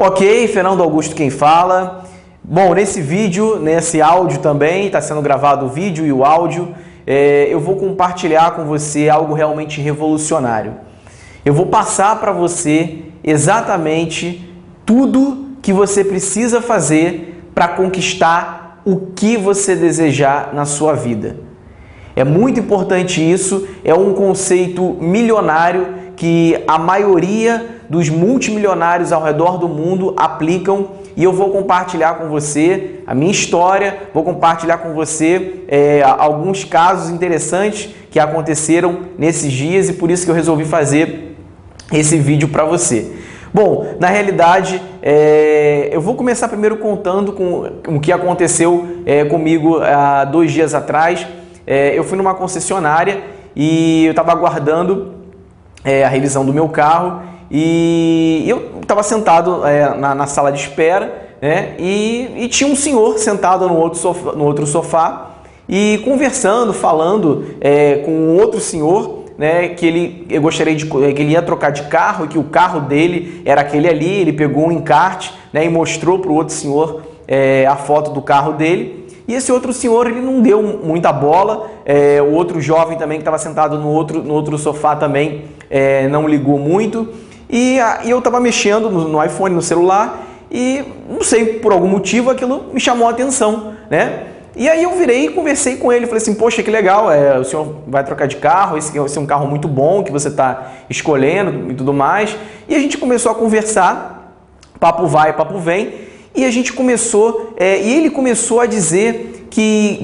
Ok, Fernando Augusto quem fala. Bom, nesse vídeo, nesse áudio também, está sendo gravado o vídeo e o áudio, eu vou compartilhar com você algo realmente revolucionário. Eu vou passar para você exatamente tudo que você precisa fazer para conquistar o que você desejar na sua vida. É muito importante isso, é um conceito milionário que a maioria dos multimilionários ao redor do mundo aplicam, e eu vou compartilhar com você a minha história, vou compartilhar com você alguns casos interessantes que aconteceram nesses dias, e por isso que eu resolvi fazer esse vídeo para você. Bom, na realidade, eu vou começar primeiro contando com o que aconteceu comigo há 2 dias atrás. Eu fui numa concessionária e eu estava aguardando a revisão do meu carro, e eu estava sentado na sala de espera, né? E tinha um senhor sentado no outro sofá e conversando, falando com outro senhor, né, que ele ia trocar de carro e que o carro dele era aquele ali. Ele pegou um encarte, né, e mostrou para o outro senhor a foto do carro dele. E esse outro senhor, ele não deu muita bola. O outro jovem também que estava sentado no outro sofá também não ligou muito. E eu estava mexendo no iPhone, no celular, e não sei, por algum motivo aquilo me chamou a atenção, né? E aí eu virei e conversei com ele, falei assim: poxa, que legal, o senhor vai trocar de carro, esse é um carro muito bom que você está escolhendo e tudo mais. E a gente começou a conversar, papo vai, papo vem, e a gente começou, e ele começou a dizer que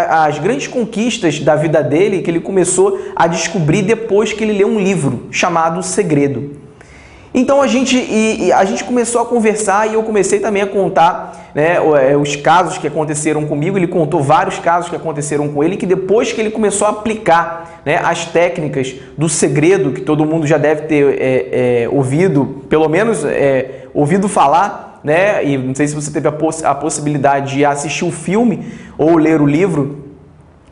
as grandes conquistas da vida dele, que ele começou a descobrir depois que ele leu um livro chamado O Segredo. Então a gente começou a conversar, e eu comecei também a contar, né, os casos que aconteceram comigo. Ele contou vários casos que aconteceram com ele, que depois que ele começou a aplicar, né, as técnicas do segredo, que todo mundo já deve ter ouvido, pelo menos ouvido falar, né? E não sei se você teve a possibilidade de assistir o filme ou ler o livro.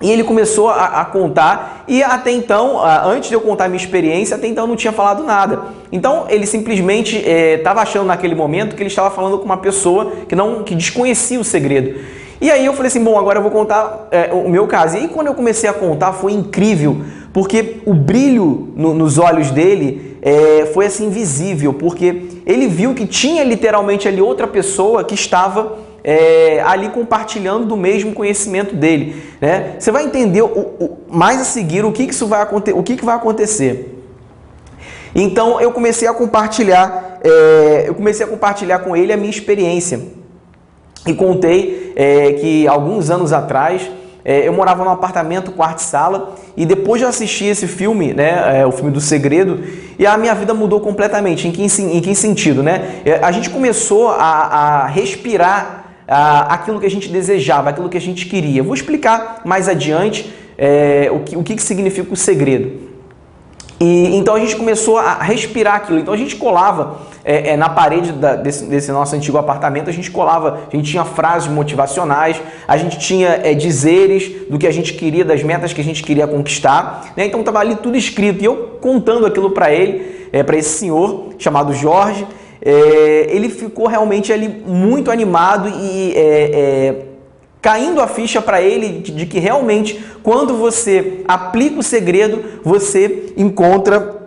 E ele começou a contar, e até então, antes de eu contar a minha experiência, até então eu não tinha falado nada. Então ele simplesmente estava achando naquele momento que ele estava falando com uma pessoa que desconhecia o segredo. E aí eu falei assim: bom, agora eu vou contar o meu caso. E aí quando eu comecei a contar, foi incrível, porque o brilho nos olhos dele foi assim visível, porque ele viu que tinha literalmente ali outra pessoa que estava ali compartilhando do mesmo conhecimento dele, né? Você vai entender mais a seguir o que vai acontecer. Então eu comecei a compartilhar, com ele a minha experiência, e contei que alguns anos atrás eu morava num apartamento, quarto e sala, e depois de assistir esse filme, né, o filme do Segredo, e a minha vida mudou completamente. Em que sentido, né? A gente começou a respirar aquilo que a gente desejava, aquilo que a gente queria. Eu vou explicar mais adiante o que significa o segredo. E então a gente começou a respirar aquilo. Então a gente colava na parede desse nosso antigo apartamento, a gente tinha frases motivacionais, a gente tinha dizeres do que a gente queria, das metas que a gente queria conquistar, né? Então estava ali tudo escrito, e eu contando aquilo para ele, para esse senhor chamado Jorge. Ele ficou realmente ali muito animado, e caindo a ficha para ele de que realmente, quando você aplica o segredo, você encontra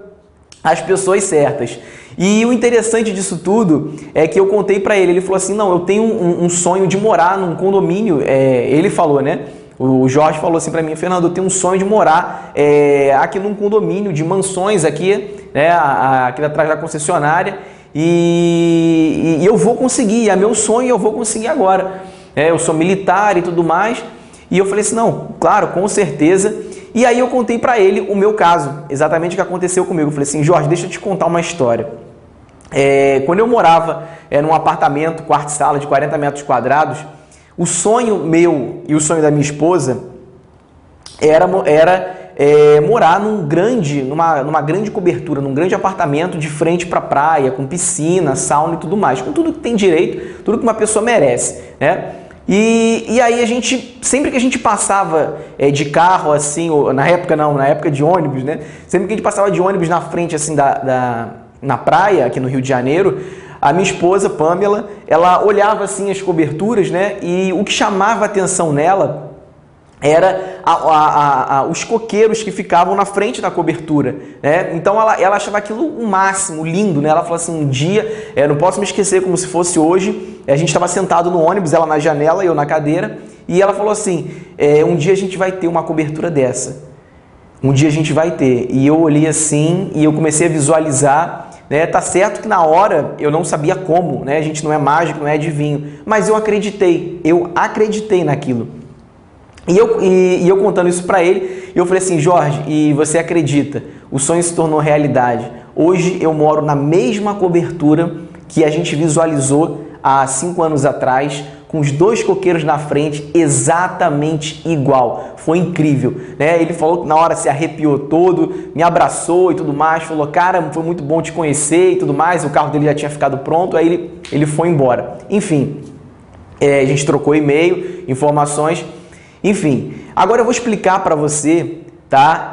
as pessoas certas. E o interessante disso tudo é que eu contei para ele. Ele falou assim: não, eu tenho um sonho de morar num condomínio. Ele falou, né? O Jorge falou assim para mim: Fernando, eu tenho um sonho de morar aqui num condomínio de mansões aqui, né, aqui atrás da concessionária. E eu vou conseguir, é meu sonho, eu vou conseguir agora. Eu sou militar e tudo mais. E eu falei assim: não, claro, com certeza. E aí eu contei para ele o meu caso, exatamente o que aconteceu comigo. Eu falei assim: Jorge, deixa eu te contar uma história. Quando eu morava num apartamento, quarto e sala de 40 metros quadrados, o sonho meu e o sonho da minha esposa era morar numa grande cobertura, num grande apartamento de frente para a praia, com piscina, sauna e tudo mais, com tudo que tem direito, tudo que uma pessoa merece, né? E aí sempre que a gente passava de carro, assim, ou, na época de ônibus, né? Sempre que a gente passava de ônibus na frente, assim, na praia, aqui no Rio de Janeiro, a minha esposa, Pamela, ela olhava assim as coberturas, né? E o que chamava a atenção nela era os coqueiros que ficavam na frente da cobertura, né? Então ela achava aquilo o máximo, lindo, né? Ela falou assim, um dia, não posso me esquecer como se fosse hoje, a gente estava sentado no ônibus, ela na janela e eu na cadeira, e ela falou assim, um dia a gente vai ter uma cobertura dessa, um dia a gente vai ter. E eu olhei assim e eu comecei a visualizar, né? Tá certo que na hora eu não sabia como, né? A gente não é mágico, não é adivinho, mas eu acreditei naquilo. E eu contando isso para ele, eu falei assim, Jorge, e você acredita? O sonho se tornou realidade. Hoje eu moro na mesma cobertura que a gente visualizou há 5 anos atrás, com os 2 coqueiros na frente, exatamente igual. Foi incrível, né? Ele falou que na hora se arrepiou todo, me abraçou e tudo mais, falou, cara, foi muito bom te conhecer e tudo mais, o carro dele já tinha ficado pronto, aí ele foi embora. Enfim, a gente trocou e-mail, informações. Enfim, agora eu vou explicar para você, tá?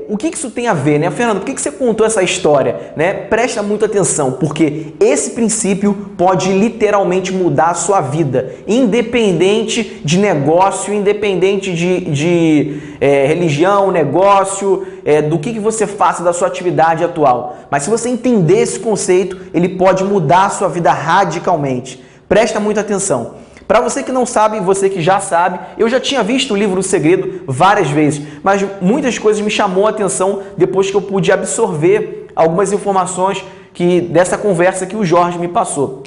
O que isso tem a ver, né? Fernando, por que você contou essa história, né? Presta muita atenção, porque esse princípio pode literalmente mudar a sua vida, independente de negócio, independente de religião, negócio, do que você faça da sua atividade atual. Mas se você entender esse conceito, ele pode mudar a sua vida radicalmente. Presta muita atenção. Para você que não sabe, você que já sabe, eu já tinha visto o livro O Segredo várias vezes, mas muitas coisas me chamou a atenção depois que eu pude absorver algumas informações dessa conversa que o Jorge me passou.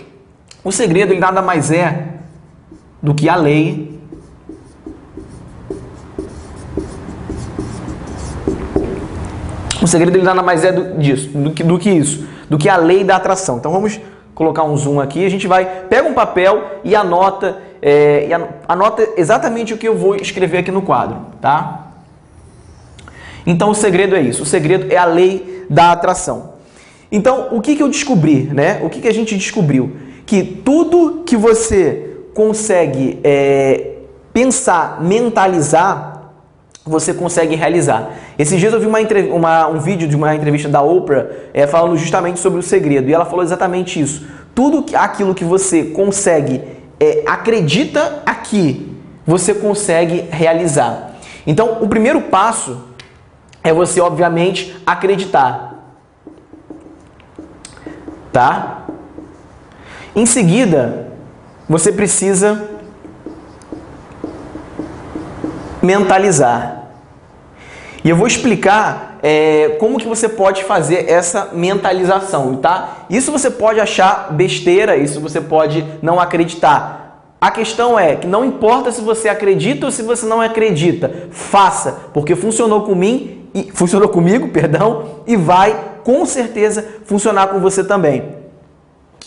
O segredo, ele nada mais é do que a lei O segredo, ele nada mais é do que a lei da atração. Então vamos colocar um zoom aqui, a gente pega um papel e anota, anota exatamente o que eu vou escrever aqui no quadro, tá? Então o segredo é isso, o segredo é a lei da atração. Então o que eu descobri, né? O que a gente descobriu? Que tudo que você consegue pensar, mentalizar, você consegue realizar. Esses dias eu vi um vídeo de uma entrevista da Oprah falando justamente sobre o segredo, e ela falou exatamente isso. Tudo aquilo que você consegue, acredita aqui, você consegue realizar. Então, o primeiro passo é você, obviamente, acreditar. Tá? Em seguida, você precisa mentalizar. E eu vou explicar como que você pode fazer essa mentalização, tá? Isso você pode achar besteira, isso você pode não acreditar. A questão é que não importa se você acredita ou se você não acredita, faça, porque funcionou comigo, e vai com certeza funcionar com você também.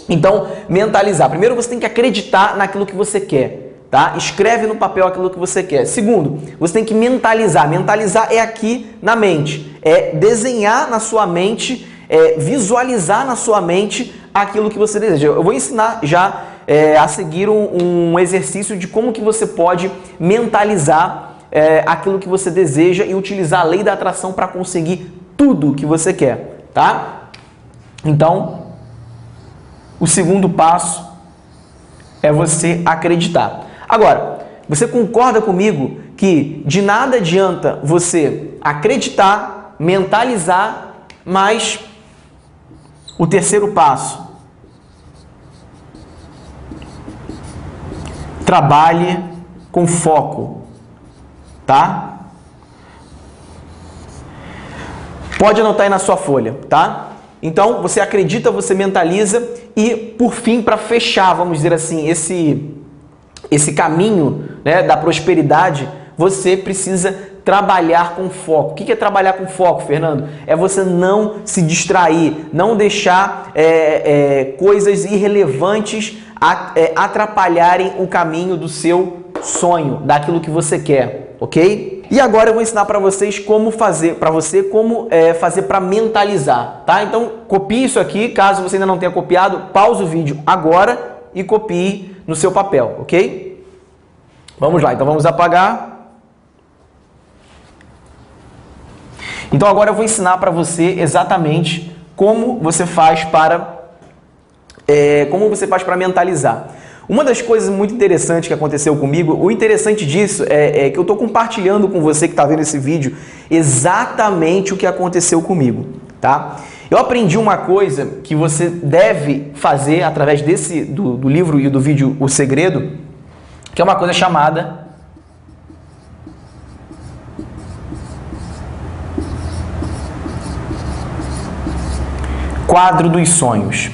Então, mentalizar. Primeiro você tem que acreditar naquilo que você quer. Tá? Escreve no papel aquilo que você quer. Segundo, você tem que mentalizar. Mentalizar é aqui na mente. É desenhar na sua mente, visualizar na sua mente aquilo que você deseja. Eu vou ensinar já a seguir um exercício de como que você pode mentalizar aquilo que você deseja e utilizar a lei da atração para conseguir tudo que você quer. Tá? Então, o segundo passo é você acreditar. Agora, você concorda comigo que de nada adianta você acreditar, mentalizar, mas o terceiro passo, trabalhe com foco, tá? Pode anotar aí na sua folha, tá? Então, você acredita, você mentaliza e, por fim, para fechar, vamos dizer assim, esse caminho, né, da prosperidade, você precisa trabalhar com foco. O que é trabalhar com foco, Fernando? É você não se distrair, não deixar coisas irrelevantes atrapalharem o caminho do seu sonho, daquilo que você quer, ok? E agora eu vou ensinar para vocês como fazer para mentalizar, tá? Então copie isso aqui, caso você ainda não tenha copiado, pause o vídeo agora e copie no seu papel, ok? Vamos lá, então vamos apagar. Então agora eu vou ensinar para você exatamente como você faz para como você faz para mentalizar? Uma das coisas muito interessantes que aconteceu comigo, o interessante disso é que eu estou compartilhando com você que está vendo esse vídeo exatamente o que aconteceu comigo, tá? Eu aprendi uma coisa que você deve fazer através do livro e do vídeo O Segredo, que é uma coisa chamada quadro dos sonhos.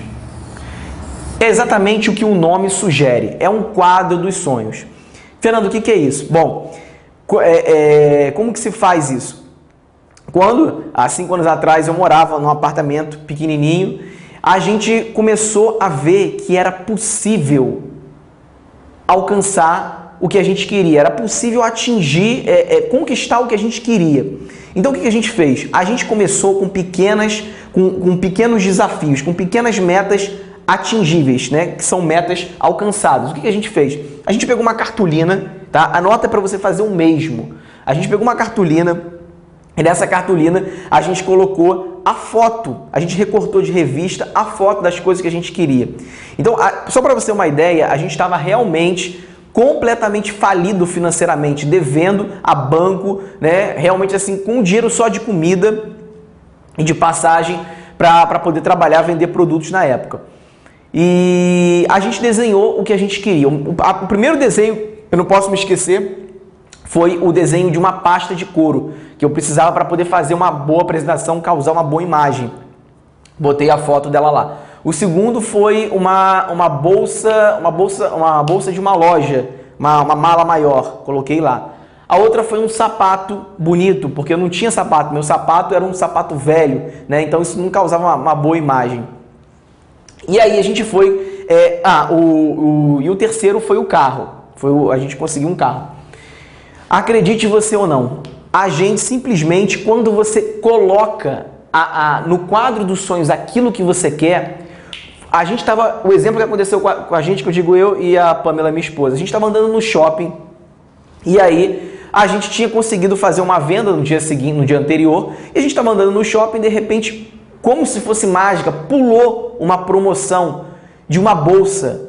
É exatamente o que o nome sugere, é um quadro dos sonhos. Fernando, o que é isso? Bom, como que se faz isso? Quando, há 5 anos atrás, eu morava num apartamento pequenininho, a gente começou a ver que era possível alcançar o que a gente queria, era possível atingir, conquistar o que a gente queria. Então, o que a gente fez? A gente começou com pequenos desafios, com pequenas metas atingíveis, né? Que são metas alcançadas. O que a gente fez? A gente pegou uma cartolina, tá? Anota para você fazer o mesmo. A gente pegou uma cartolina e nessa cartolina a gente colocou a foto, a gente recortou de revista a foto das coisas que a gente queria. Então, só para você ter uma ideia, a gente estava realmente completamente falido financeiramente, devendo a banco, né? Realmente assim, com dinheiro só de comida e de passagem para poder trabalhar, vender produtos na época. E a gente desenhou o que a gente queria. O primeiro desenho, eu não posso me esquecer, foi o desenho de uma pasta de couro, que eu precisava para poder fazer uma boa apresentação, causar uma boa imagem. Botei a foto dela lá. O segundo foi uma bolsa de uma loja, uma mala maior, coloquei lá. A outra foi um sapato bonito, porque eu não tinha sapato, meu sapato era um sapato velho, né? Então isso não causava uma boa imagem. E aí a gente foi... e o terceiro foi o carro. A gente conseguiu um carro. Acredite você ou não, a gente simplesmente, quando você coloca no quadro dos sonhos aquilo que você quer, a gente estava... O exemplo que aconteceu com a gente, que eu digo eu e a Pamela, minha esposa, a gente estava andando no shopping e aí a gente tinha conseguido fazer uma venda no dia seguinte, no dia anterior, e a gente estava andando no shopping e de repente, como se fosse mágica, pulou uma promoção de uma bolsa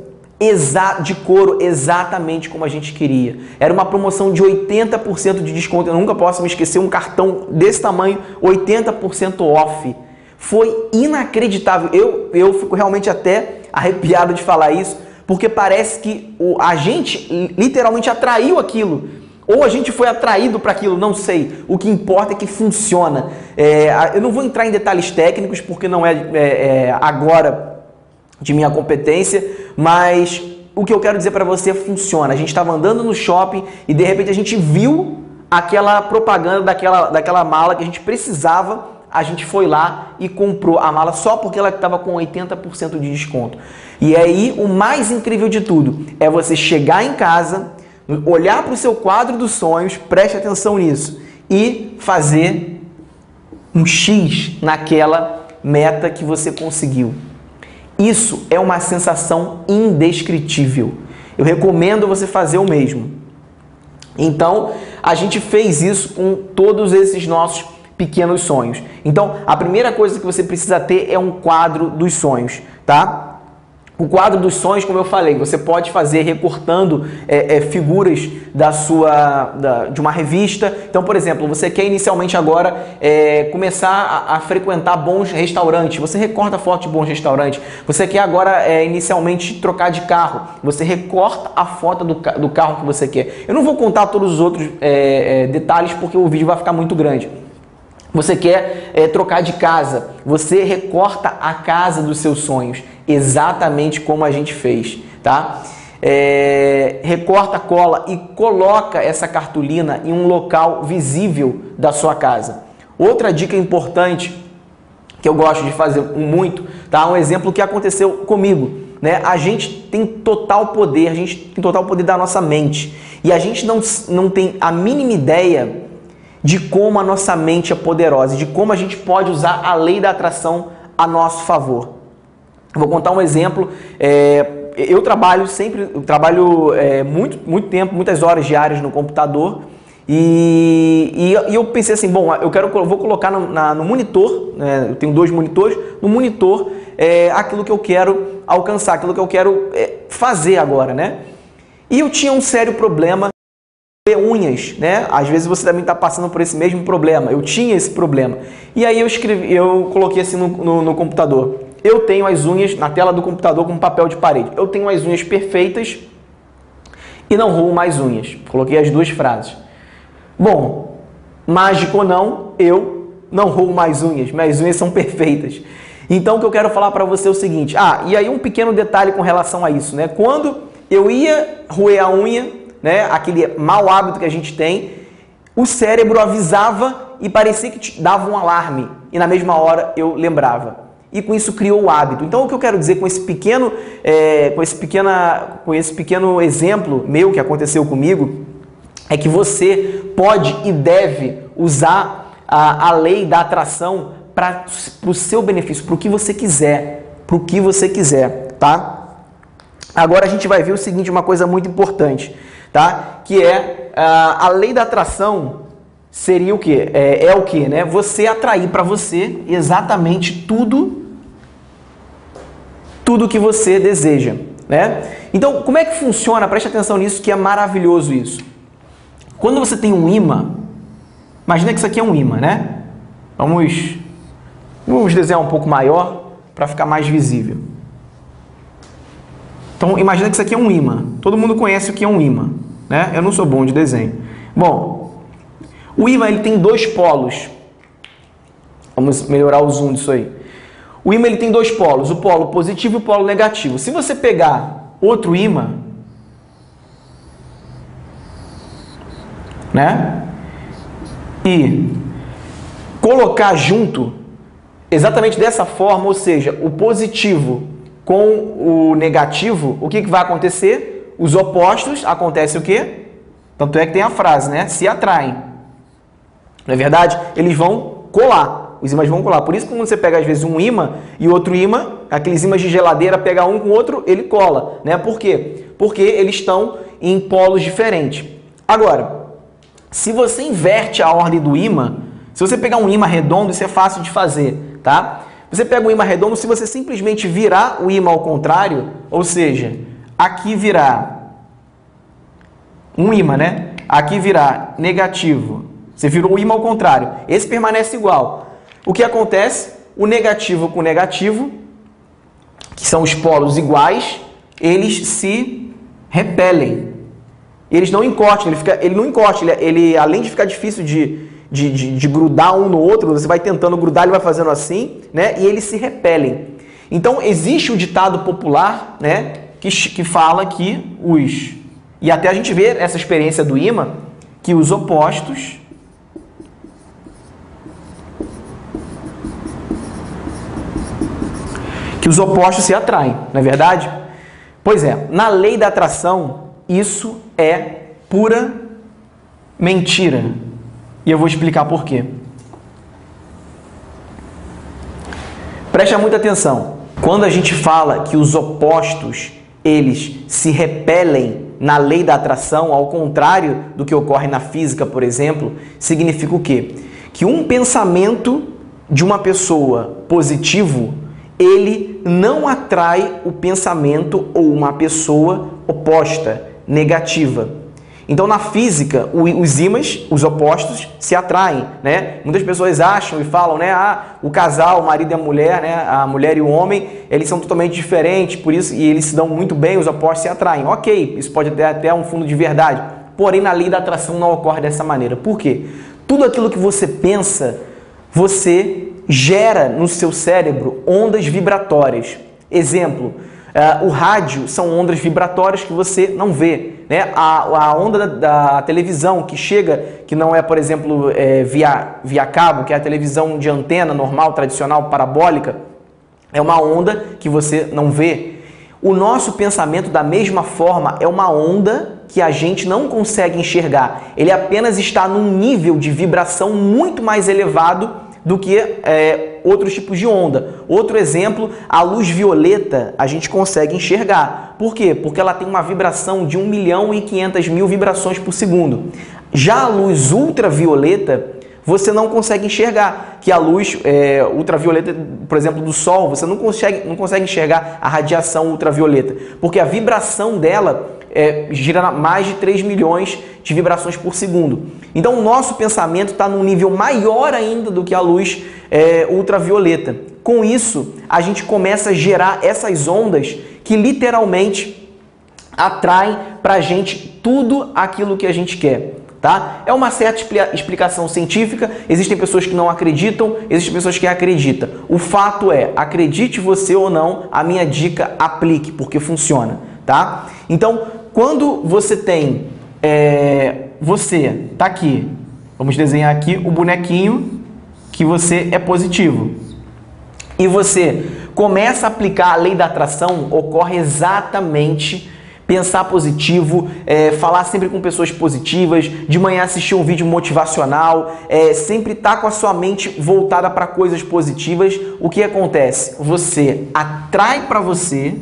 de couro exatamente como a gente queria. Era uma promoção de 80% de desconto. Eu nunca posso me esquecer, um cartão desse tamanho, 80% off. Foi inacreditável. Eu fico realmente até arrepiado de falar isso, porque parece que a gente literalmente atraiu aquilo. Ou a gente foi atraído para aquilo, não sei. O que importa é que funciona. Eu não vou entrar em detalhes técnicos, porque não é agora de minha competência, mas o que eu quero dizer para você funciona. A gente estava andando no shopping e de repente a gente viu aquela propaganda daquela mala que a gente precisava, a gente foi lá e comprou a mala só porque ela estava com 80% de desconto. E aí o mais incrível de tudo é você chegar em casa, olhar para o seu quadro dos sonhos, preste atenção nisso, e fazer um X naquela meta que você conseguiu. Isso é uma sensação indescritível. Eu recomendo você fazer o mesmo. Então, a gente fez isso com todos esses nossos pequenos sonhos. Então, a primeira coisa que você precisa ter é um quadro dos sonhos, tá? O quadro dos sonhos, como eu falei, você pode fazer recortando figuras de uma revista. Então, por exemplo, você quer inicialmente agora começar a frequentar bons restaurantes. Você recorta foto de bons restaurantes. Você quer agora inicialmente trocar de carro. Você recorta a foto do carro que você quer. Eu não vou contar todos os outros detalhes porque o vídeo vai ficar muito grande. Você quer trocar de casa, você recorta a casa dos seus sonhos, exatamente como a gente fez, tá? Recorta, cola e coloca essa cartolina em um local visível da sua casa. Outra dica importante que eu gosto de fazer muito, tá? Um exemplo que aconteceu comigo, né? A gente tem total poder, da nossa mente e a gente não tem a mínima ideia de como a nossa mente é poderosa, de como a gente pode usar a lei da atração a nosso favor. Vou contar um exemplo. Eu trabalho muito tempo, muitas horas diárias no computador E eu pensei assim, bom, vou colocar no monitor, né, eu tenho 2 monitores, no monitor aquilo que eu quero alcançar, aquilo que eu quero fazer agora, né? E eu tinha um sério problema de unhas, né? Às vezes você também está passando por esse mesmo problema. Eu tinha esse problema. E aí eu coloquei assim no computador. Eu tenho as unhas na tela do computador com papel de parede. Eu tenho as unhas perfeitas e não roo mais unhas. Coloquei as 2 frases. Bom, mágico ou não, eu não roo mais unhas. Minhas unhas são perfeitas. Então o que eu quero falar para você é o seguinte. E aí um pequeno detalhe com relação a isso, né? Quando eu ia roer a unha, né, aquele mau hábito que a gente tem, o cérebro avisava e parecia que te dava um alarme. E na mesma hora eu lembrava. E com isso criou o hábito. Então o que eu quero dizer com esse pequeno exemplo meu que aconteceu comigo é que você pode e deve usar a lei da atração para o seu benefício, para o que você quiser, tá? Agora a gente vai ver o seguinte, uma coisa muito importante, tá? Que é a lei da atração seria o quê? É o quê, né? Você atrair para você exatamente tudo que você deseja, né? Então, como é que funciona? Preste atenção nisso, que é maravilhoso isso. Quando você tem um imã, imagina que isso aqui é um imã, né? Vamos desenhar um pouco maior para ficar mais visível. Então, imagina que isso aqui é um imã. Todo mundo conhece o que é um imã, né? Eu não sou bom de desenho. Bom, o imã ele tem 2 polos. Vamos melhorar o zoom disso aí. O imã ele tem 2 polos, o polo positivo e o polo negativo. Se você pegar outro imã, né? E colocar junto, exatamente dessa forma, ou seja, o positivo com o negativo, o que vai acontecer? Os opostos, acontece o quê? Tanto é que tem a frase, né? Se atraem. Não é verdade? Eles vão colar. Os ímãs vão colar. Por isso que quando você pega, às vezes, um ímã e outro ímã, aqueles ímãs de geladeira, pega um com o outro, ele cola. Né? Por quê? Porque eles estão em polos diferentes. Agora, se você inverte a ordem do ímã, se você pegar um ímã redondo, isso é fácil de fazer, tá? Você pega um ímã redondo, se você simplesmente virar o ímã ao contrário, ou seja, aqui virar um ímã, né? Aqui virar negativo. Você virou o ímã ao contrário. Esse permanece igual. O que acontece? O negativo com o negativo, que são os polos iguais, eles se repelem. Eles não encostam, ele não encosta, ele além de ficar difícil de grudar um no outro, você vai tentando grudar, ele vai fazendo assim, né? E eles se repelem. Então, existe o ditado popular, né? Que fala que e até a gente vê essa experiência do imã, que os opostos se atraem, não é verdade? Pois é, na lei da atração, isso é pura mentira. E eu vou explicar por quê. Preste muita atenção. Quando a gente fala que os opostos, eles se repelem na lei da atração, ao contrário do que ocorre na física, por exemplo, significa o quê? Que um pensamento de uma pessoa positivo, ele não atrai o pensamento ou uma pessoa oposta, negativa. Então, na física, os ímãs, os opostos, se atraem, né? Muitas pessoas acham e falam, né? O casal, o marido e a mulher, né? A mulher e o homem, eles são totalmente diferentes, por isso, e eles se dão muito bem, os opostos se atraem. Ok, isso pode ter até um fundo de verdade. Porém, na lei da atração não ocorre dessa maneira. Por quê? Tudo aquilo que você pensa, você gera no seu cérebro ondas vibratórias. Exemplo, o rádio são ondas vibratórias que você não vê, né? A onda da televisão que chega, que não é, por exemplo, via cabo, que é a televisão de antena normal, tradicional, parabólica, é uma onda que você não vê. O nosso pensamento, da mesma forma, é uma onda que a gente não consegue enxergar. Ele apenas está num nível de vibração muito mais elevado do que outros tipos de onda. Outro exemplo, a luz violeta a gente consegue enxergar. Por quê? Porque ela tem uma vibração de 1.500.000 vibrações por segundo. Já a luz ultravioleta, você não consegue enxergar, que a luz ultravioleta, por exemplo, do sol, você não consegue enxergar a radiação ultravioleta, porque a vibração dela gira mais de 3 milhões de vibrações por segundo. Então, o nosso pensamento está num nível maior ainda do que a luz ultravioleta. Com isso, a gente começa a gerar essas ondas que literalmente atraem para a gente tudo aquilo que a gente quer. Tá? É uma certa explicação científica, existem pessoas que não acreditam, existem pessoas que acreditam. O fato é, acredite você ou não, a minha dica aplique, porque funciona. Tá? Então, quando você tem, você tá aqui, vamos desenhar aqui o bonequinho que você é positivo. E você começa a aplicar a lei da atração, ocorre exatamente pensar positivo, falar sempre com pessoas positivas, de manhã assistir um vídeo motivacional, sempre estar com a sua mente voltada para coisas positivas. O que acontece? Você atrai para você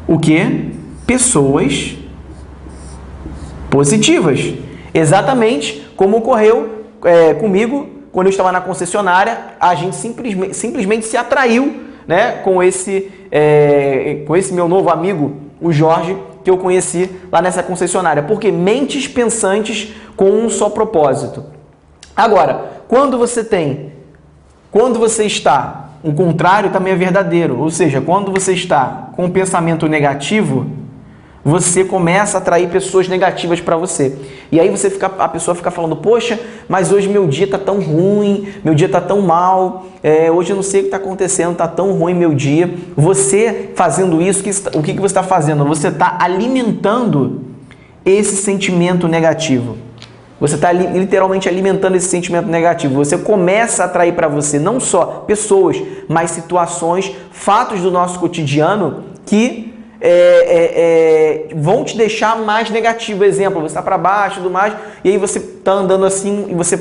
o quê? Pessoas positivas. Exatamente como ocorreu comigo quando eu estava na concessionária. A gente simplesmente se atraiu, né, com esse meu novo amigo, o Jorge, que eu conheci lá nessa concessionária. Porque mentes pensantes com um só propósito. Agora, quando você está, o contrário também é verdadeiro. Ou seja, quando você está com um pensamento negativo, você começa a atrair pessoas negativas para você. E aí a pessoa fica falando, poxa, mas hoje meu dia está tão ruim, meu dia está tão mal, hoje eu não sei o que está acontecendo, está tão ruim meu dia. Você fazendo isso, o que você está fazendo? Você está alimentando esse sentimento negativo. Você está literalmente alimentando esse sentimento negativo. Você começa a atrair para você não só pessoas, mas situações, fatos do nosso cotidiano que vão te deixar mais negativo. Exemplo, você está para baixo e tudo mais, e aí você está andando assim e você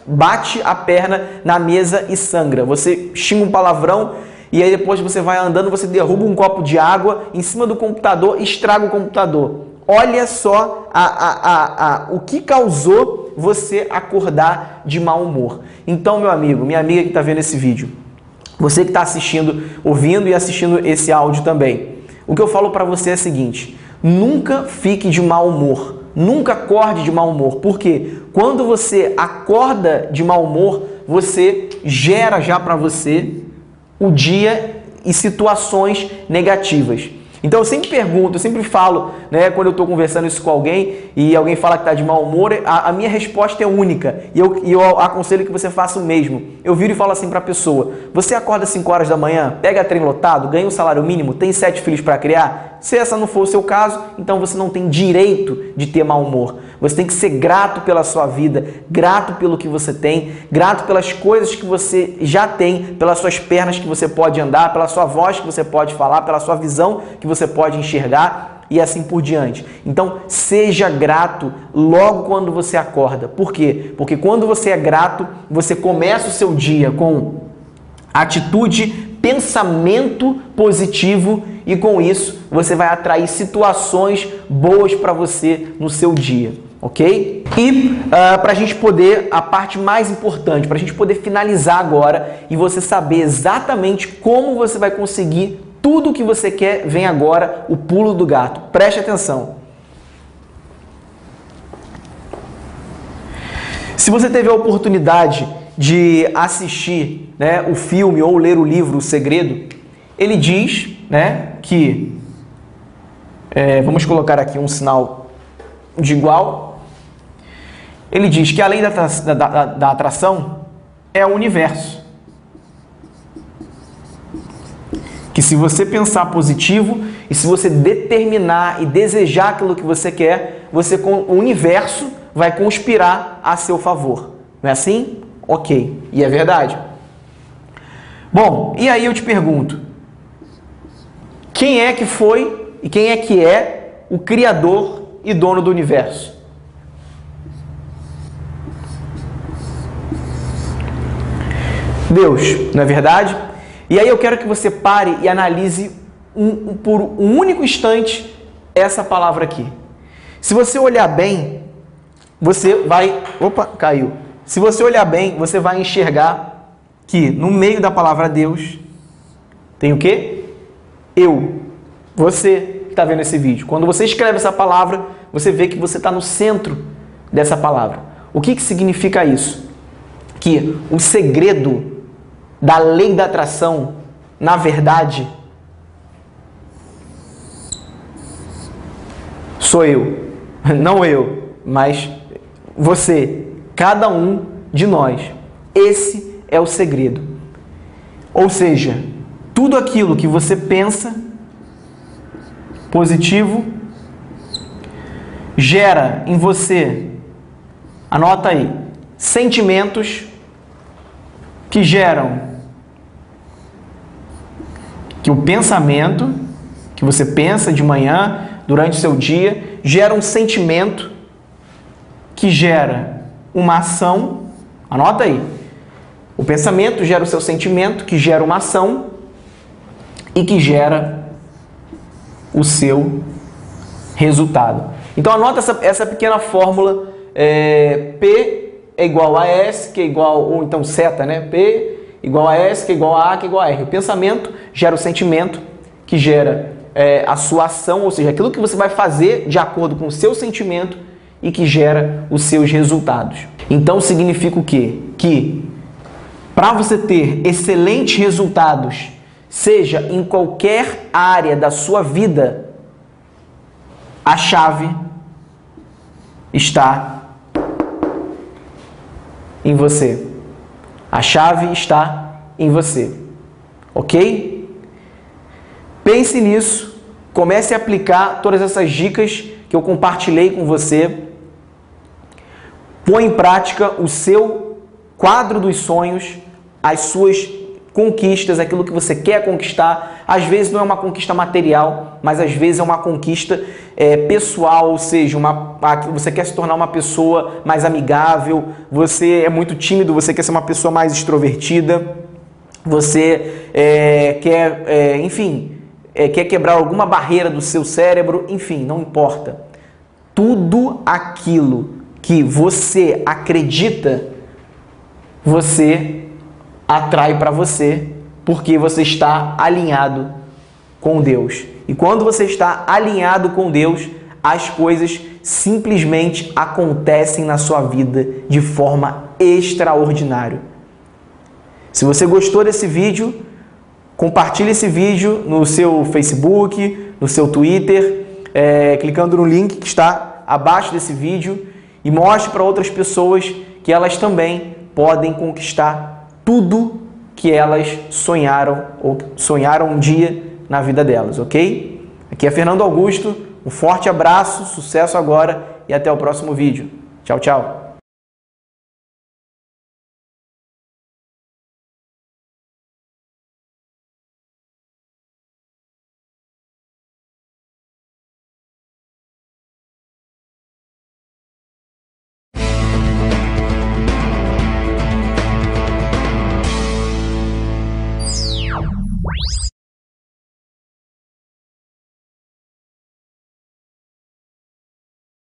bate a perna na mesa e sangra. Você xinga um palavrão e aí depois você vai andando, você derruba um copo de água em cima do computador e estraga o computador. Olha só o que causou você acordar de mau humor. Então, meu amigo, minha amiga que está vendo esse vídeo, você que está assistindo, ouvindo e assistindo esse áudio também, o que eu falo para você é o seguinte: nunca fique de mau humor, nunca acorde de mau humor, porque quando você acorda de mau humor, você gera já para você o dia e situações negativas. Então eu sempre pergunto, eu sempre falo, né, quando eu estou conversando isso com alguém e alguém fala que está de mau humor, a minha resposta é única e eu aconselho que você faça o mesmo. Eu viro e falo assim para a pessoa: você acorda às 5 horas da manhã, pega trem lotado, ganha um salário mínimo, tem 7 filhos para criar? Se essa não for o seu caso, então você não tem direito de ter mau humor. Você tem que ser grato pela sua vida, grato pelo que você tem, grato pelas coisas que você já tem, pelas suas pernas que você pode andar, pela sua voz que você pode falar, pela sua visão que você pode enxergar e assim por diante. Então, seja grato logo quando você acorda. Por quê? Porque quando você é grato, você começa o seu dia com atitude, pensamento positivo e com isso você vai atrair situações boas para você no seu dia, ok? E para a gente poder, a parte mais importante, para a gente poder finalizar agora e você saber exatamente como você vai conseguir tudo o que você quer, vem agora o pulo do gato. Preste atenção. Se você teve a oportunidade de assistir, né, o filme ou ler o livro O Segredo, ele diz, né, que, vamos colocar aqui um sinal de igual, ele diz que a lei da atração é o universo. Que se você pensar positivo e se você determinar e desejar aquilo que você quer, o universo vai conspirar a seu favor. Não é assim? Ok. E é verdade. Bom, e aí eu te pergunto, quem é que foi e quem é que é o criador e dono do universo? Deus, não é verdade? E aí eu quero que você pare e analise por um único instante essa palavra aqui. Se você olhar bem, você vai... Opa, caiu. Se você olhar bem, você vai enxergar que no meio da palavra Deus tem o quê? Eu. Você que está vendo esse vídeo. Quando você escreve essa palavra, você vê que você está no centro dessa palavra. O que significa isso? Que o segredo da lei da atração, na verdade, sou eu. Não eu, mas você. Cada um de nós. Esse é o segredo. Ou seja, tudo aquilo que você pensa positivo gera em você, anota aí, sentimentos que geram, que o pensamento que você pensa de manhã, durante o seu dia, gera um sentimento que gera uma ação, anota aí, o pensamento gera o seu sentimento, que gera uma ação e que gera o seu resultado. Então anota essa pequena fórmula, P é igual a S, que é igual, ou então seta, né? P igual a S, que é igual a A, que é igual a R. O pensamento gera o sentimento, que gera a sua ação, ou seja, aquilo que você vai fazer de acordo com o seu sentimento e que gera os seus resultados. Então significa o quê? Que para você ter excelentes resultados, seja em qualquer área da sua vida, a chave está em você. A chave está em você. Ok? Pense nisso. Comece a aplicar todas essas dicas que eu compartilhei com você. Põe em prática o seu quadro dos sonhos, as suas conquistas, aquilo que você quer conquistar. Às vezes não é uma conquista material, mas às vezes é uma conquista pessoal, ou seja, você quer se tornar uma pessoa mais amigável, você é muito tímido, você quer ser uma pessoa mais extrovertida, você quer quebrar alguma barreira do seu cérebro, enfim, não importa. Tudo aquilo que você acredita, você atrai para você, porque você está alinhado com Deus. E quando você está alinhado com Deus, as coisas simplesmente acontecem na sua vida de forma extraordinária. Se você gostou desse vídeo, compartilhe esse vídeo no seu Facebook, no seu Twitter, clicando no link que está abaixo desse vídeo e mostre para outras pessoas que elas também podem conquistar tudo que elas sonharam ou sonharam um dia na vida delas, ok? Aqui é Fernando Augusto, um forte abraço, sucesso agora e até o próximo vídeo. Tchau, tchau!